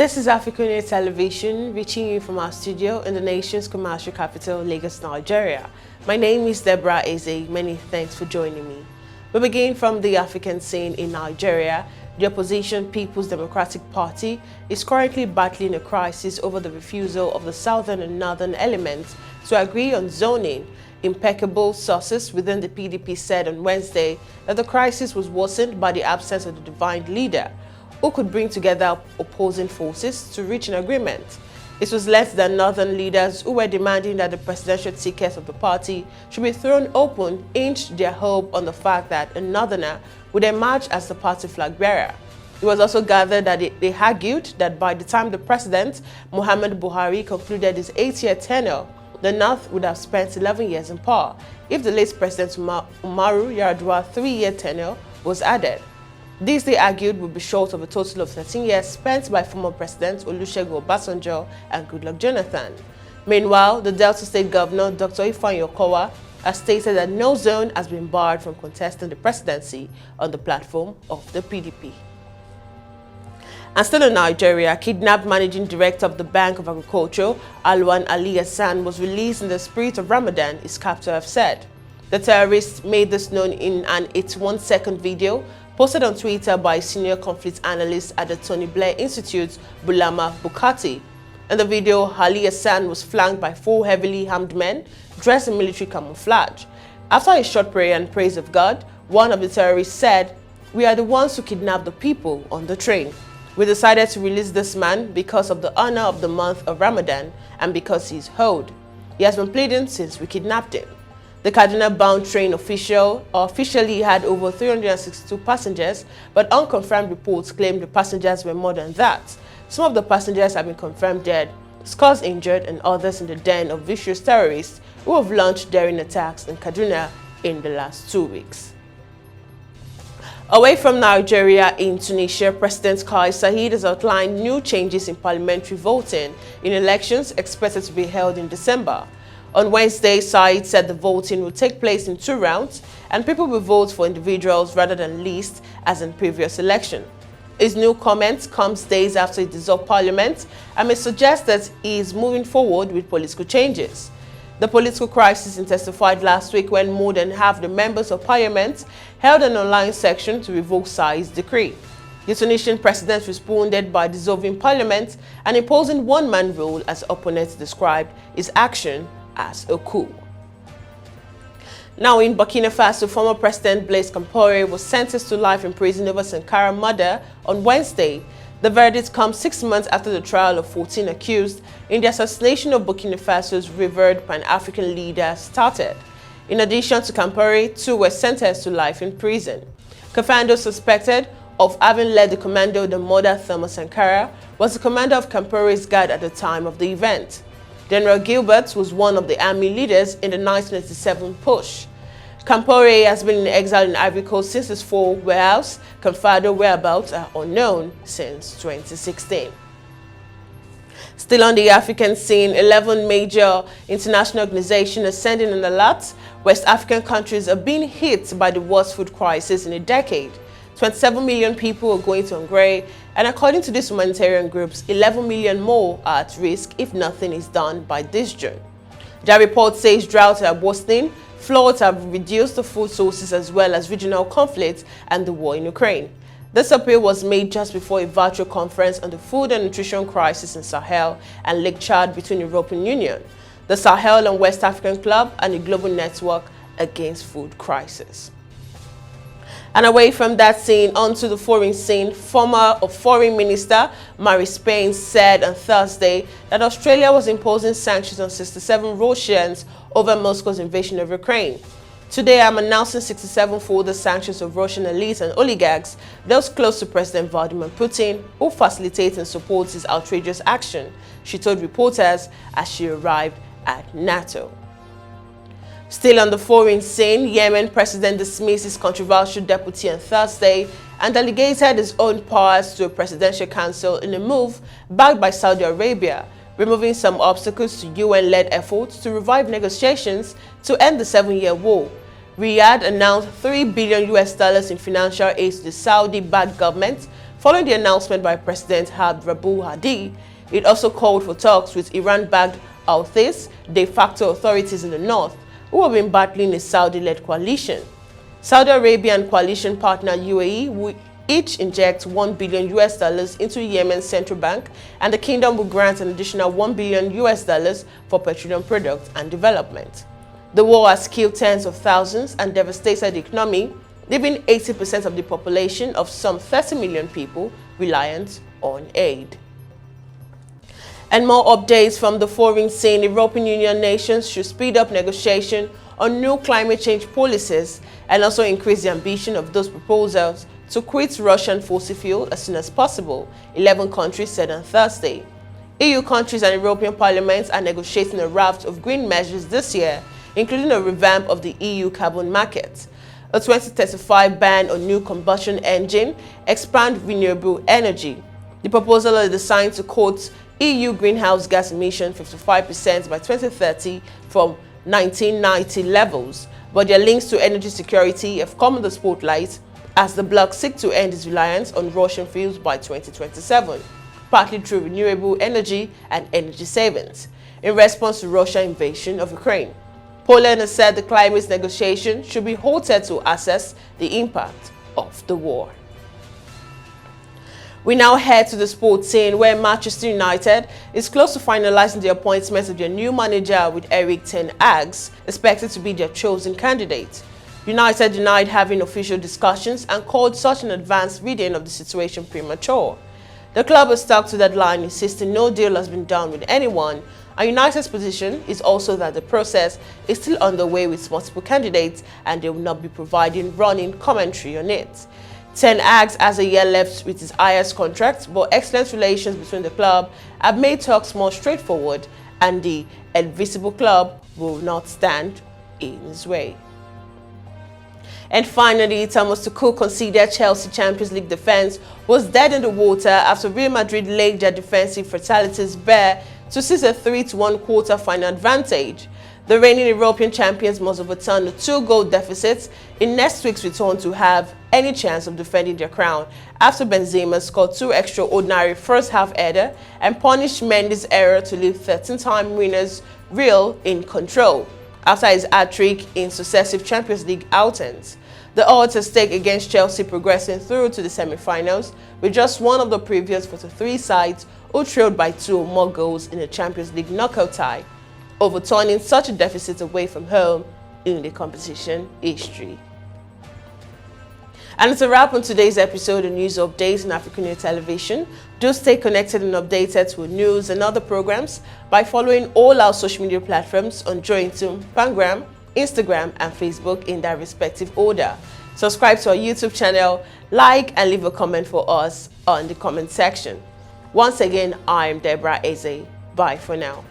This is AFRICUNIA TV, reaching you from our studio in the nation's commercial capital, Lagos, Nigeria. My name is Deborah Ezeh. Many thanks for joining me. We begin from the African scene in Nigeria. The opposition People's Democratic Party is currently battling a crisis over the refusal of the southern and northern elements to agree on zoning. Impeccable sources within the PDP said on Wednesday that the crisis was worsened by the absence of the divine leader who could bring together opposing forces to reach an agreement. It was less than northern leaders who were demanding that the presidential tickets of the party should be thrown open hinged their hope on the fact that a northerner would emerge as the party flag bearer. It was also gathered that they argued that by the time the president, Muhammadu Buhari, concluded his 8-year tenure, the North would have spent 11 years in power if the late President Umaru Yar'Adua's 3-year tenure was added. This, they argued, would be short of a total of 13 years spent by former Presidents Olusegun Obasanjo and Goodluck Jonathan. Meanwhile, the Delta State Governor, Dr. Ifeanyi Okowa, has stated that no zone has been barred from contesting the presidency on the platform of the PDP. And still in Nigeria, kidnapped managing director of the Bank of Agriculture, Alwan Ali Hassan, was released in the spirit of Ramadan, his captor have said. The terrorist made this known in an 81-second video posted on Twitter by senior conflict analyst at the Tony Blair Institute, Bulama Bukati. In the video, Ali Hassan was flanked by 4 heavily armed men dressed in military camouflage. After a short prayer and praise of God, one of the terrorists said, "We are the ones who kidnapped the people on the train. We decided to release this man because of the honor of the month of Ramadan and because he is old. He has been pleading since we kidnapped him." The Kaduna-bound train officially had over 362 passengers, but unconfirmed reports claim the passengers were more than that. Some of the passengers have been confirmed dead, scores injured, and others in the den of vicious terrorists who have launched daring attacks in Kaduna in the last 2 weeks. Away from Nigeria, in Tunisia, President Saied has outlined new changes in parliamentary voting in elections expected to be held in December. On Wednesday, Saied said the voting will take place in 2 rounds and people will vote for individuals rather than lists as in previous election. His new comment comes days after he dissolved parliament and may suggest that he is moving forward with political changes. The political crisis intensified last week when more than half the members of parliament held an online section to revoke Said's decree. The Tunisian president responded by dissolving parliament and imposing one-man rule as opponents described his action as a coup. Now in Burkina Faso, former President Blaise Campore was sentenced to life in prison over Sankara murder on Wednesday. The verdict comes 6 months after the trial of 14 accused in the assassination of Burkina Faso's revered Pan-African leader started. In addition to Campore, 2 were sentenced to life in prison. Kafando, suspected of having led the commando the murder Thomas Sankara, was the commander of Campore's guard at the time of the event. General Gilbert was one of the army leaders in the 1987 push. Campore has been in exile in Ivory Coast since his fall, whereas Cafado's whereabouts are unknown since 2016. Still on the African scene, 11 major international organizations are sending an alert. West African countries are being hit by the worst food crisis in a decade. 27 million people are going to hunger, and according to these humanitarian groups, 11 million more are at risk if nothing is done by this June. Their report says droughts are worsening, floods have reduced the food sources as well as regional conflicts and the war in Ukraine. This appeal was made just before a virtual conference on the food and nutrition crisis in Sahel and Lake Chad between the European Union, the Sahel and West African Club, and the Global Network Against Food Crisis. And away from that scene, onto the foreign scene, former Foreign Minister Marie Spain said on Thursday that Australia was imposing sanctions on 67 Russians over Moscow's invasion of Ukraine. Today, I'm announcing 67 further sanctions of Russian elites and oligarchs, those close to President Vladimir Putin, who facilitate and support his outrageous action, she told reporters as she arrived at NATO. Still on the foreign scene, Yemen President dismissed his controversial deputy on Thursday and delegated his own powers to a presidential council in a move backed by Saudi Arabia, removing some obstacles to UN-led efforts to revive negotiations to end the 7-year war. Riyadh announced $3 billion in financial aid to the Saudi-backed government Following the announcement by President Abdul Hadi, it also called for talks with Iran-backed Houthis, de facto authorities in the north, who have been battling a Saudi-led coalition. Saudi Arabia and coalition partner UAE will each inject $1 billion into Yemen's central bank, and the kingdom will grant an additional $1 billion for petroleum products and development. The war has killed tens of thousands and devastated the economy, leaving 80% of the population of some 30 million people reliant on aid. And more updates from the foreign scene. European Union nations should speed up negotiation on new climate change policies and also increase the ambition of those proposals to quit Russian fossil fuel as soon as possible, 11 countries said on Thursday. EU countries and European Parliament are negotiating a raft of green measures this year, including a revamp of the EU carbon market, a 2035 ban on new combustion engine, expand renewable energy. The proposal is designed to cut EU greenhouse gas emissions 55% by 2030 from 1990 levels, but their links to energy security have come in the spotlight as the bloc seeks to end its reliance on Russian fuels by 2027, partly through renewable energy and energy savings, in response to Russia's invasion of Ukraine. Poland has said the climate negotiation should be halted to assess the impact of the war. We now head to the sports scene, where Manchester United is close to finalizing the appointment of their new manager, with Erik ten Hag's expected to be their chosen candidate. United denied having official discussions and called such an advanced reading of the situation premature. The club has stuck to that line, insisting no deal has been done with anyone, and United's position is also that the process is still underway with multiple candidates and they will not be providing running commentary on it. Ten Hag has a year left with his highest contract, but excellent relations between the club have made talks more straightforward, and the invisible club will not stand in his way. And finally, Thomas Tuchel considered Chelsea Champions League defense was dead in the water after Real Madrid laid their defensive fatalities bare to seize a 3-1 quarter-final advantage. The reigning European champions must overturn the 2-goal deficit in next week's return to have any chance of defending their crown, after Benzema scored 2 extraordinary first-half headers and punished Mendy's error to leave 13-time winners Real in control, after his hat-trick in successive Champions League outings. The odds at stake against Chelsea progressing through to the semi-finals, with just one of the previous 43 sides who trailed by 2 or more goals in a Champions League knockout tie, overturning such a deficit away from home in the competition history. And it's a wrap on today's episode of News Updates on AFRICUNIA Television. Do stay connected and updated with news and other programs by following all our social media platforms on Jointum, Pangram, Instagram and Facebook in their respective order. Subscribe to our YouTube channel, like and leave a comment for us on the comment section. Once again, I'm Deborah Ezeh. Bye for now.